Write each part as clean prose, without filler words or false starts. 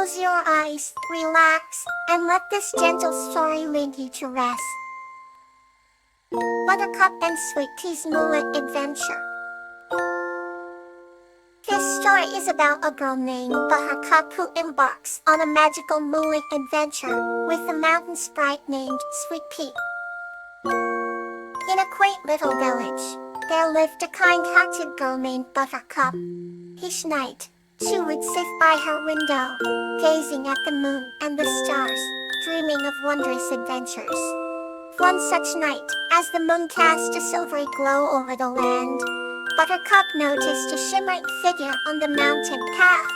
Close your eyes, relax, and let this gentle story lead you to rest. Buttercup and Sweet Pea's Moonlit Adventure. This story is about a girl named Buttercup who embarks on a magical moonlit adventure with a mountain sprite named Sweet Pea. In a quaint little village, there lived a kind-hearted girl named Buttercup. Each night, she would sit by her window, gazing at the moon and the stars, dreaming of wondrous adventures. One such night, as the moon cast a silvery glow over the land, Buttercup noticed a shimmering figure on the mountain path.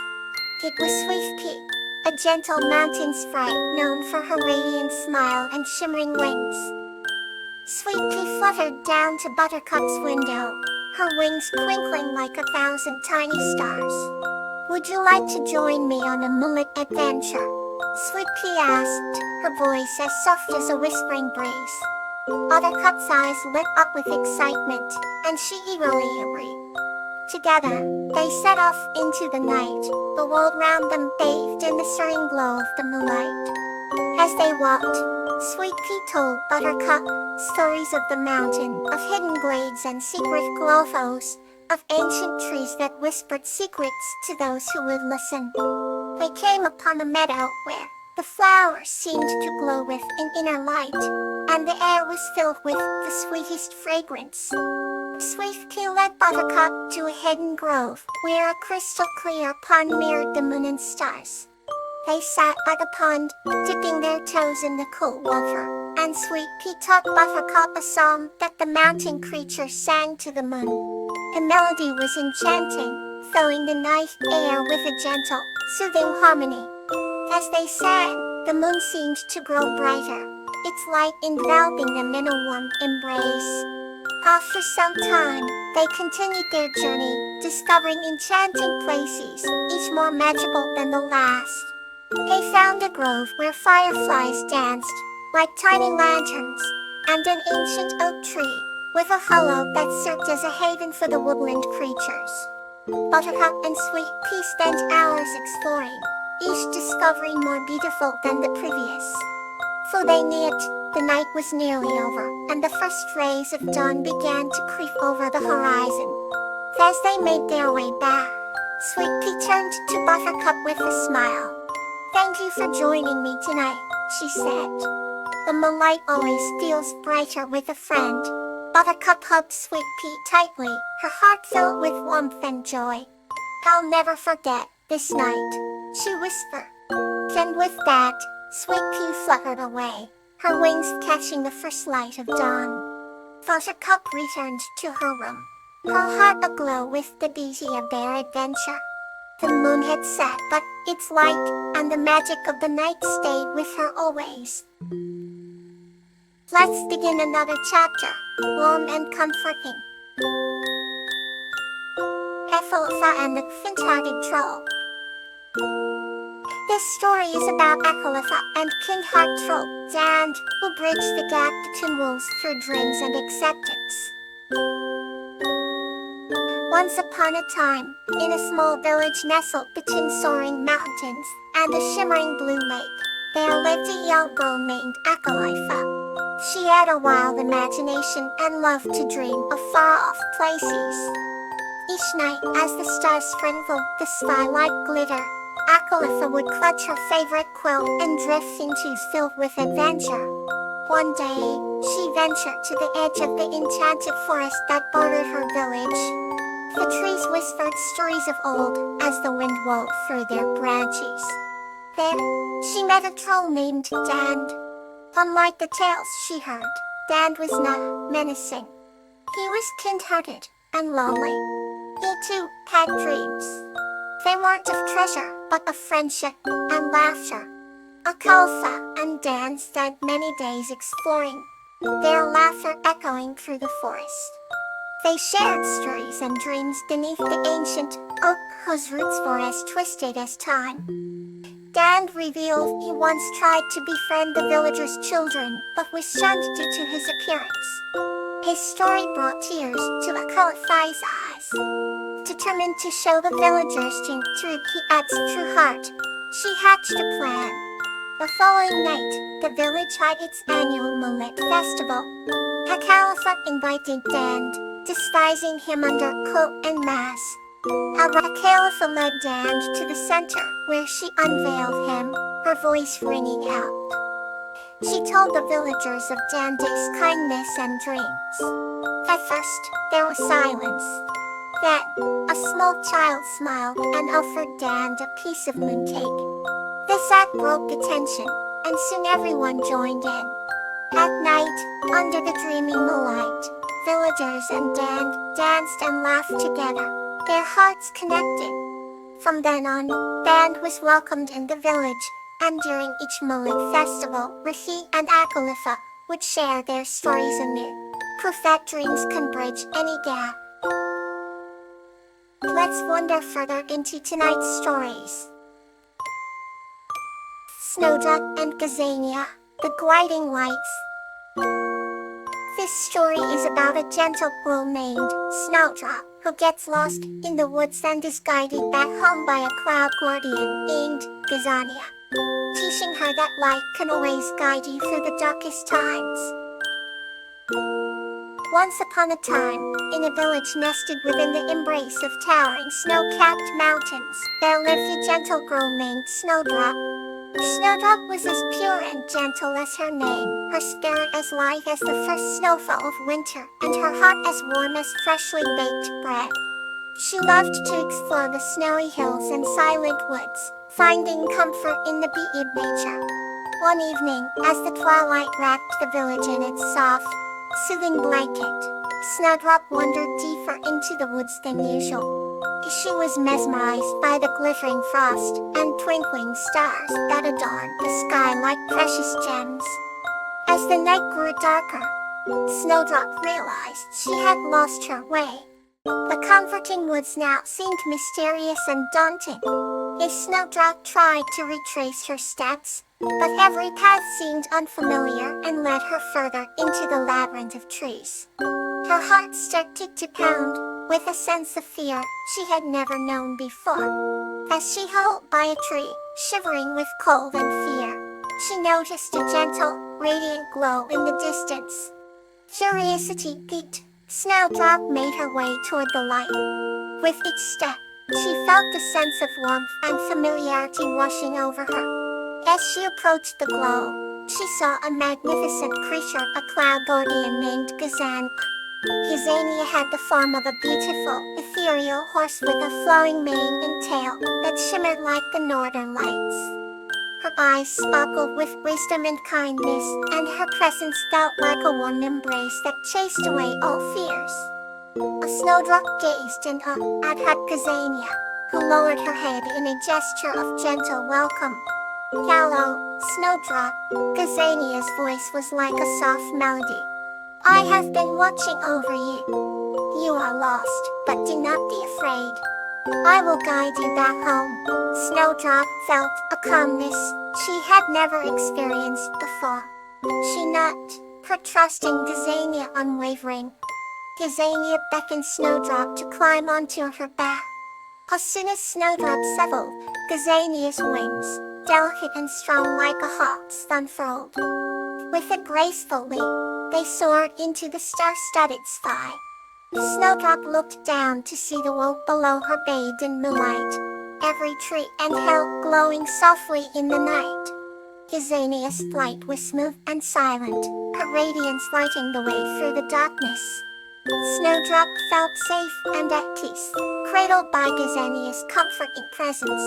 It was Sweet Pea, a gentle mountain sprite known for her radiant smile and shimmering wings. Sweet Pea fluttered down to Buttercup's window, her wings twinkling like 1,000 tiny stars. "Would you like to join me on a moonlit adventure?" Sweet Pea asked, her voice as soft as a whispering breeze. Buttercup's eyes lit up with excitement, and she eagerly agreed. Together, they set off into the night, the world round them bathed in the serene glow of the moonlight. As they walked, Sweet Pea told Buttercup stories of the mountain, of hidden glades and secret grottos, of ancient trees that whispered secrets to those who would listen. They came upon a meadow where the flowers seemed to glow with an inner light, and the air was filled with the sweetest fragrance. Sweet Pea led Buttercup to a hidden grove, where a crystal clear pond mirrored the moon and stars. They sat by the pond, dipping their toes in the cool water, and Sweet Pea taught Buttercup a song that the mountain creatures sang to the moon. The melody was enchanting, filling the night air with a gentle, soothing harmony. As they sang, the moon seemed to grow brighter, its light enveloping them in a warm embrace. After some time, they continued their journey, discovering enchanting places, each more magical than the last. They found a grove where fireflies danced, like tiny lanterns, and an ancient oak tree, with a hollow that served as a haven for the woodland creatures. Buttercup and Sweet Pea spent hours exploring, each discovery more beautiful than the previous. For they knew it, the night was nearly over, and the first rays of dawn began to creep over the horizon. As they made their way back, Sweet Pea turned to Buttercup with a smile. "Thank you for joining me tonight," she said. "The moonlight always feels brighter with a friend." Buttercup hugged Sweet Pea tightly, her heart filled with warmth and joy. "I'll never forget this night," she whispered. And with that, Sweet Pea fluttered away, her wings catching the first light of dawn. Buttercup returned to her room, her heart aglow with the beauty of their adventure. The moon had set, but its light and the magic of the night stayed with her always. Let's begin another chapter, warm and comforting. Ephelfa and the Faint-Hearted Troll. This story is about Ephelfa and kind-heart troll, Dan, who bridge the gap between wolves through dreams and acceptance. Once upon a time, in a small village nestled between soaring mountains and a shimmering blue lake, there lived a young girl named Ephelfa. She had a wild imagination and loved to dream of far-off places. Each night, as the stars sprinkled the sky like glitter, Ephelfa would clutch her favorite quilt and drift into filled with adventure. One day, she ventured to the edge of the enchanted forest that bordered her village. The trees whispered stories of old as the wind wove through their branches. There, she met a troll named Dan. Unlike the tales she heard, Dan was not menacing. He was kind-hearted and lonely. He too had dreams. They weren't of treasure, but of friendship and laughter. Ephelfa and Dan spent many days exploring, their laughter echoing through the forest. They shared stories and dreams beneath the ancient oak whose roots were as twisted as time. Dan revealed he once tried to befriend the villagers' children, but was shunned due to his appearance. His story brought tears to Ephelfa's eyes. Determined to show the villagers the truth, he adds true heart, she hatched a plan. The following night, the village had its annual Moonlit Festival. Hakalifa invited Dand, disguising him under coat and mask. Hakalifa led Dand to the center, where she unveiled him, her voice ringing out. She told the villagers of Dande's kindness and dreams. At first, there was silence. Then, a small child smiled and offered Dand a piece of mooncake. This act broke the tension, and soon everyone joined in. At night, under the dreaming moonlight, villagers and Dand danced and laughed together, their hearts connected. From then on, Dand was welcomed in the village, and during each Moonlit festival, Rahi and Akalifa would share their stories anew. Proof that dreams can bridge any gap. Let's wander further into tonight's stories. Snowdrop and Gazania, the Gliding Lights. This story is about a gentle girl named Snowdrop, who gets lost in the woods and is guided back home by a cloud guardian named Gazania, teaching her that light can always guide you through the darkest times. Once upon a time, in a village nested within the embrace of towering snow-capped mountains, there lived a gentle girl named Snowdrop. Snowdrop was as pure and gentle as her name, her spirit as light as the first snowfall of winter, and her heart as warm as freshly baked bread. She loved to explore the snowy hills and silent woods, finding comfort in the beauty of nature. One evening, as the twilight wrapped the village in its soft, soothing blanket, Snowdrop wandered deeper into the woods than usual. She was mesmerized by the glittering frost and twinkling stars that adorned the sky like precious gems. As the night grew darker, Snowdrop realized she had lost her way. The comforting woods now seemed mysterious and daunting. Snowdrop tried to retrace her steps, but every path seemed unfamiliar and led her further into the labyrinth of trees. Her heart started to pound, with a sense of fear she had never known before. As she held by a tree, shivering with cold and fear, she noticed a gentle, radiant glow in the distance. Curiosity piqued, Snowdrop made her way toward the light. With each step, she felt a sense of warmth and familiarity washing over her. As she approached the glow, she saw a magnificent creature, a cloud guardian named Gazania. Gazania had the form of a beautiful, ethereal horse with a flowing mane and tail that shimmered like the northern lights. Her eyes sparkled with wisdom and kindness, and her presence felt like a warm embrace that chased away all fears. A Snowdrop gazed in awe at Gazania, who lowered her head in a gesture of gentle welcome. "Hello, Snowdrop," Gazania's voice was like a soft melody. "I have been watching over you. You are lost, but do not be afraid. I will guide you back home." Snowdrop felt a calmness she had never experienced before. She nodded, her trust in Gazania unwavering. Gazania beckoned Snowdrop to climb onto her back. As soon as Snowdrop settled, Gazania's wings, delicate and strong like a hawk's, unfurled. With a graceful leap, they soared into the star-studded sky. Snowdrop looked down to see the world below her bathed in moonlight, every tree and hill glowing softly in the night. Gazania's flight was smooth and silent, her radiance lighting the way through the darkness. Snowdrop felt safe and at peace, cradled by Gazania's comforting presence.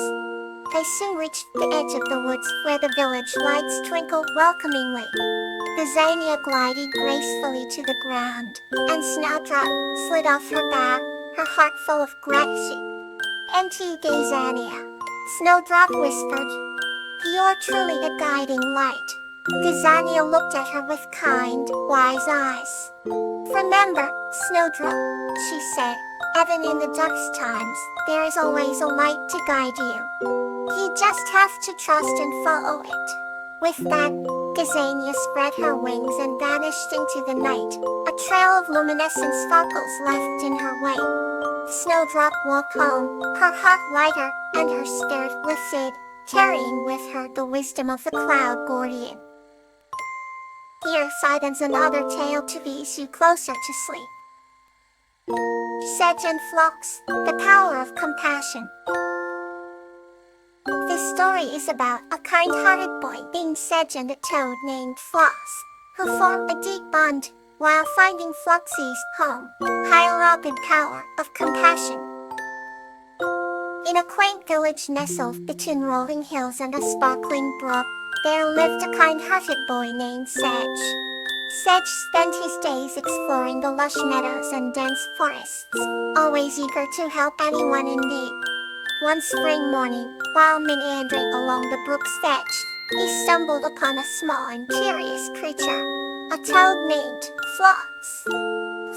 They soon reached the edge of the woods where the village lights twinkled welcomingly. Gazania glided gracefully to the ground, and Snowdrop slid off her back, her heart full of gratitude. "And to you, Gazania," Snowdrop whispered. "You're truly a guiding light." Gazania looked at her with kind, wise eyes. "Remember, Snowdrop," she said, "even in the darkest times, there is always a light to guide you. You just have to trust and follow it." With that, Gazania spread her wings and vanished into the night, a trail of luminescent sparkles left in her wake. Snowdrop walked home, her heart lighter and her spirit lifted, carrying with her the wisdom of the cloud guardian. Here ends another tale to ease you closer to sleep. Sedge and Phlox, the power of compassion. This story is about a kind-hearted boy named Sedge and a toad named Phlox, who form a deep bond while finding Phlox's home, higher up in power of compassion. In a quaint village nestled between rolling hills and a sparkling brook, there lived a kind-hearted boy named Sedge. Sedge spent his days exploring the lush meadows and dense forests, always eager to help anyone in need. One spring morning, while meandering along the brook's edge, he stumbled upon a small and curious creature, a toad named Phlox.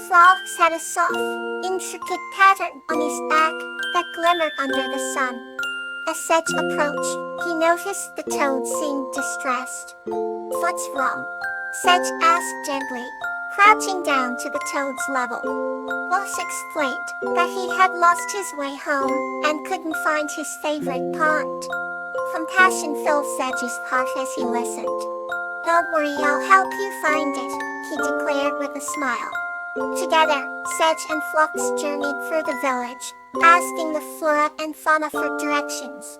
Phlox had a soft, intricate pattern on his back that glimmered under the sun. As Sedge approached, he noticed the toad seemed distressed. "What's wrong?" Sedge asked gently, crouching down to the toad's level. Phlox explained that he had lost his way home and couldn't find his favorite pond. Compassion filled Sedge's heart as he listened. "Don't worry, I'll help you find it," he declared with a smile. Together, Sedge and Phlox journeyed through the village, asking the flora and fauna for directions.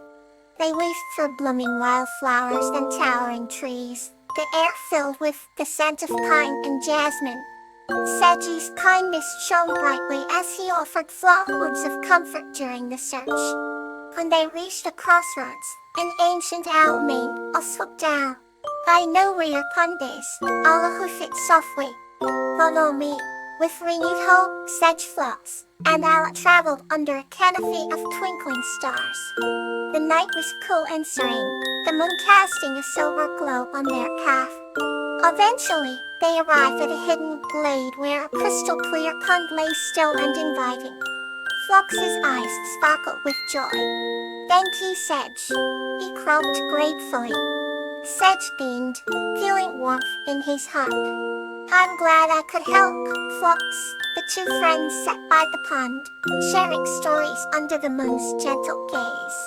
They weaved through blooming wildflowers and towering trees, the air filled with the scent of pine and jasmine. Sedge's kindness shone brightly as he offered Phlox words of comfort during the search. When they reached a crossroads, an ancient owl made a swoop down. "I know where your pond is, I'll hoof it softly. Follow me." With renewed hope, Sedge, Phlox, and Owl traveled under a canopy of twinkling stars. The night was cool and serene, the moon casting a silver glow on their path. Eventually, they arrived at a hidden glade where a crystal-clear pond lay still and inviting. Phlox's eyes sparkled with joy. "Thank you, Sedge," he croaked gratefully. Sedge beamed, feeling warmth in his heart. "I'm glad I could help, Phlox." The two friends sat by the pond, sharing stories under the moon's gentle gaze.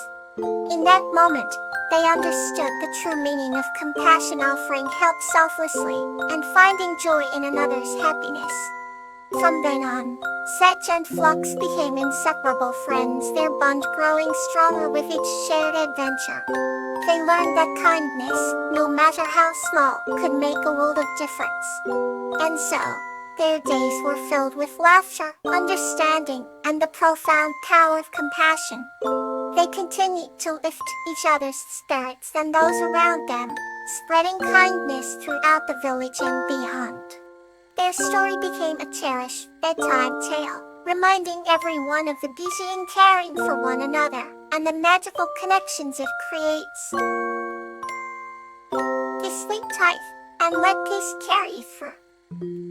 In that moment, they understood the true meaning of compassion, offering help selflessly and finding joy in another's happiness. From then on, Sedge and Phlox became inseparable friends, their bond growing stronger with each shared adventure. They learned that kindness, no matter how small, could make a world of difference. And so, their days were filled with laughter, understanding, and the profound power of compassion. They continued to lift each other's spirits and those around them, spreading kindness throughout the village and beyond. Their story became a cherished bedtime tale, reminding everyone of the beauty in caring for one another and the magical connections it creates. Sleep tight and let peace carry you through.